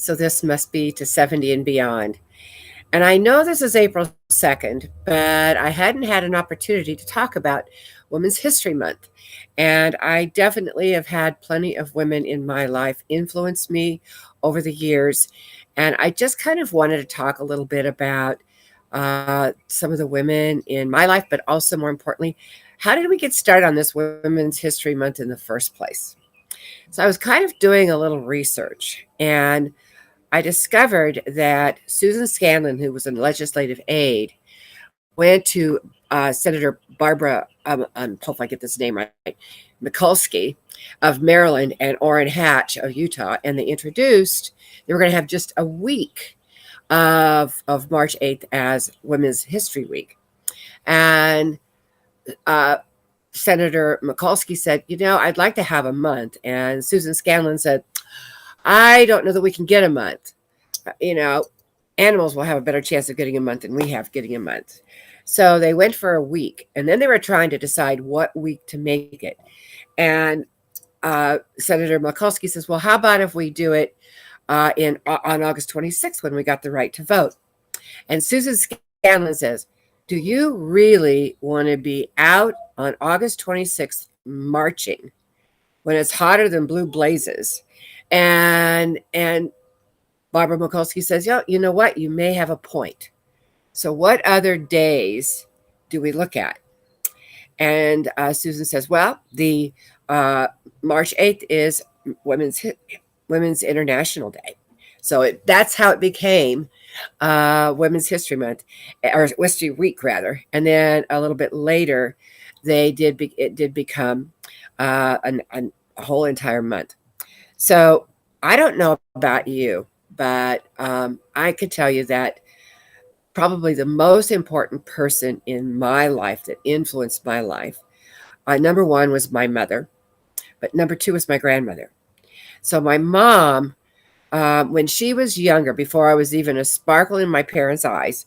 so this must be to 70 and beyond. And I know this is April 2nd, but I hadn't had an opportunity to talk about Women's History Month. And I definitely have had plenty of women in my life influence me over the years. And I just kind of wanted to talk a little bit about some of the women in my life, but also more importantly, how did we get started on this Women's History Month in the first place? So I was kind of doing a little research, and I discovered that Susan Scanlon, who was a legislative aide, went to Senator Barbara, hopefully I get this name right, Mikulski of Maryland and Orrin Hatch of Utah, and they were going to have just a week of March 8th as Women's History Week. And uh, Senator Mikulski said, I'd like to have a month. And Susan Scanlon said, I don't know that we can get a month. You know, animals will have a better chance of getting a month than we have getting a month. So they went for a week, and then they were trying to decide what week to make it. And Senator Mikulski says, well, how about if we do it on August 26th when we got the right to vote? And Susan Scanlon says, do you really want to be out on August 26th marching when it's hotter than blue blazes? And Barbara Mikulski says, you know what? You may have a point. So what other days do we look at? And Susan says, well, the March 8th is Women's International Day. So that's how it became Women's History Month, or History Week, rather. And then a little bit later, it did become a whole entire month. So I don't know about you, but I could tell you that probably the most important person in my life that influenced my life, number one was my mother, but number two was my grandmother. So my mom, when she was younger, before I was even a sparkle in my parents' eyes,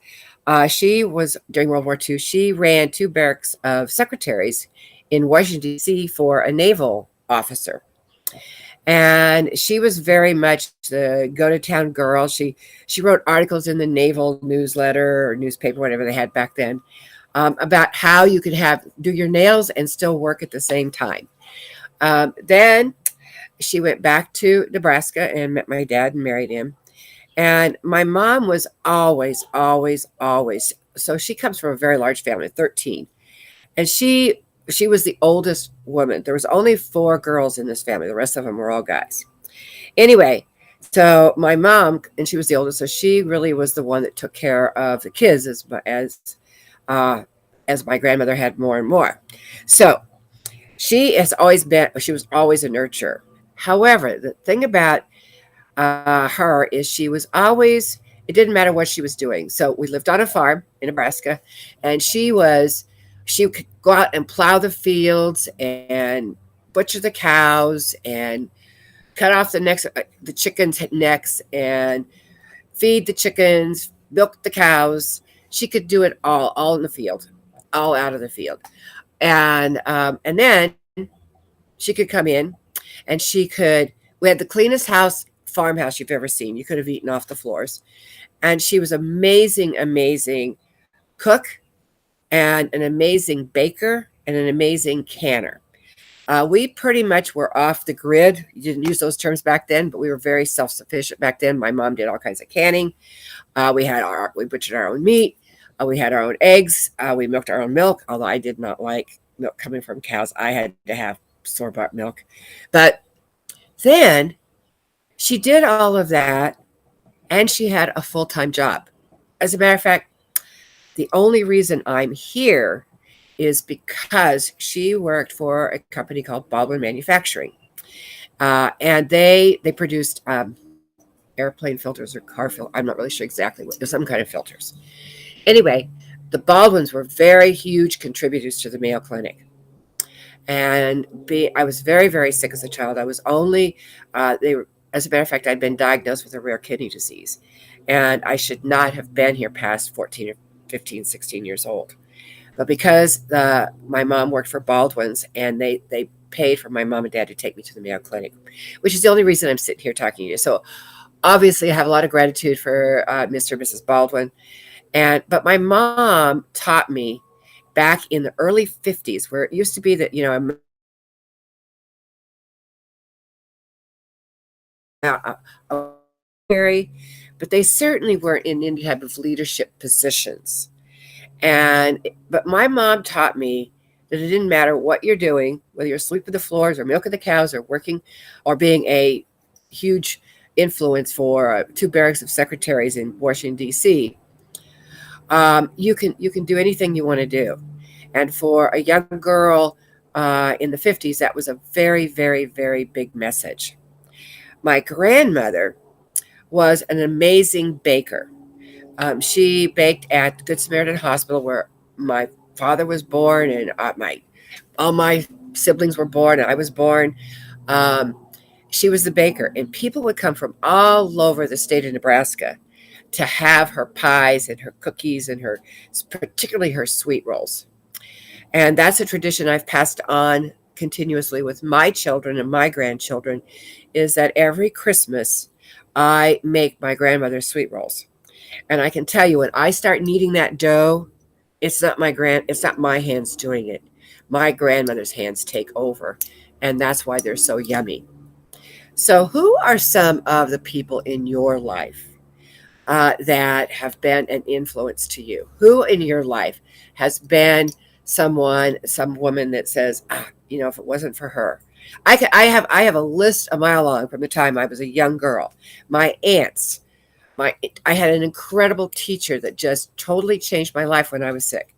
she was, during World War II, she ran two barracks of secretaries in Washington, D.C. for a naval officer. And she was very much the go-to-town girl. She wrote articles in the naval newsletter or newspaper, whatever they had back then, about how you could do your nails and still work at the same time. Then she went back to Nebraska and met my dad and married him. And my mom was always, always, always. So she comes from a very large family, 13. And she was the oldest woman. There was only 4 girls in this family. The rest of them were all guys. Anyway, so my mom, and she was the oldest, so she really was the one that took care of the kids as my grandmother had more and more. So she was always a nurturer. However, the thing about her is she was always, it didn't matter what she was doing. So we lived on a farm in Nebraska, and she could go out and plow the fields and butcher the cows and cut off the chickens' necks and feed the chickens, milk the cows. She could do it all in the field, all out of the field. And then she could come in and we had the cleanest farmhouse you've ever seen. You could have eaten off the floors. And she was amazing, amazing cook and an amazing baker and an amazing canner. We pretty much were off the grid. You didn't use those terms back then, but we were very self-sufficient back then. My mom did all kinds of canning. We butchered our own meat. We had our own eggs. We milked our own milk, although I did not like milk coming from cows. I had to have store-bought milk. But then she did all of that, and she had a full-time job. As a matter of fact, the only reason I'm here is because she worked for a company called Baldwin Manufacturing. And they produced airplane filters or car filters. I'm not really sure exactly what. There's some kind of filters. Anyway, the Baldwins were very huge contributors to the Mayo Clinic. And I was very, very sick as a child. I was only, as a matter of fact, I'd been diagnosed with a rare kidney disease. And I should not have been here past 14 or 15, 16 years old. But because my mom worked for Baldwin's, and they paid for my mom and dad to take me to the Mayo Clinic, which is the only reason I'm sitting here talking to you. So Obviously, I have a lot of gratitude for Mr. and Mrs. Baldwin. But my mom taught me back in the early 50s, where it used to be that, a, a but they certainly weren't in any type of leadership positions. But my mom taught me that it didn't matter what you're doing, whether you're sweeping the floors or milking the cows or working or being a huge influence for two barracks of secretaries in Washington D.C. You can do anything you want to do, and for a young girl in the 50s, that was a very, very, very big message. My grandmother was an amazing baker. She baked at the Good Samaritan Hospital where my father was born, and my all my siblings were born, and I was born. Um, she was the baker, and people would come from all over the state of Nebraska to have her pies and her cookies and particularly her sweet rolls. And that's a tradition I've passed on continuously with my children and my grandchildren, is that every Christmas I make my grandmother's sweet rolls. And I can tell you, when I start kneading that dough, it's not my hands doing it. My grandmother's hands take over, and that's why they're so yummy. So, who are some of the people in your life that have been an influence to you? Who in your life has been some woman that says, if it wasn't for her, I have a list a mile long from the time I was a young girl. My aunts, I had an incredible teacher that just totally changed my life when I was sick.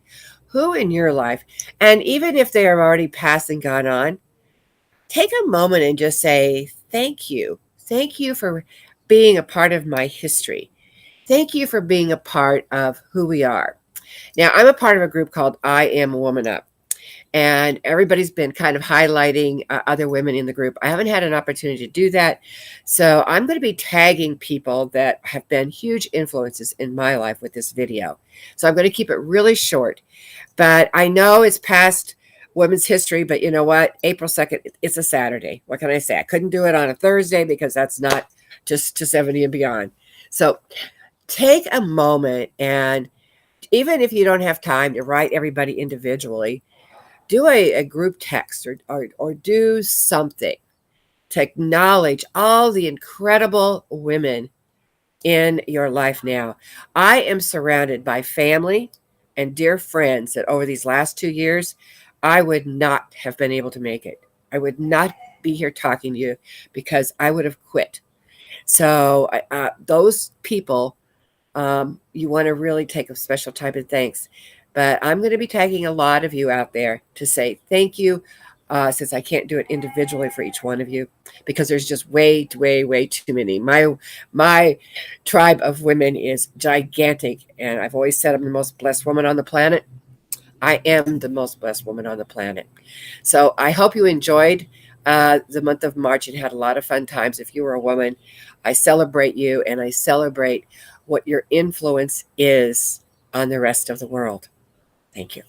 Who in your life, and even if they are already passed and gone on, take a moment and just say, thank you. Thank you for being a part of my history. Thank you for being a part of who we are. Now, I'm a part of a group called I Am a Woman Up, and everybody's been kind of highlighting other women in the group. I haven't had an opportunity to do that, so I'm going to be tagging people that have been huge influences in my life with this video. So I'm going to keep it really short, but I know it's past Women's History, but you know what? April 2nd, it's a Saturday. What can I say? I couldn't do it on a Thursday because that's not just to 70 and beyond. So take a moment, and even if you don't have time to write everybody individually, do a group text or do something to acknowledge all the incredible women in your life now. I am surrounded by family and dear friends that over these last 2 years, I would not have been able to make it. I would not be here talking to you because I would have quit. So those people, you want to really take a special time and thanks. But I'm going to be tagging a lot of you out there to say thank you, since I can't do it individually for each one of you because there's just way, way, way too many. My tribe of women is gigantic, and I've always said I'm the most blessed woman on the planet. I am the most blessed woman on the planet. So I hope you enjoyed the month of March and had a lot of fun times. If you were a woman, I celebrate you, and I celebrate what your influence is on the rest of the world. Thank you.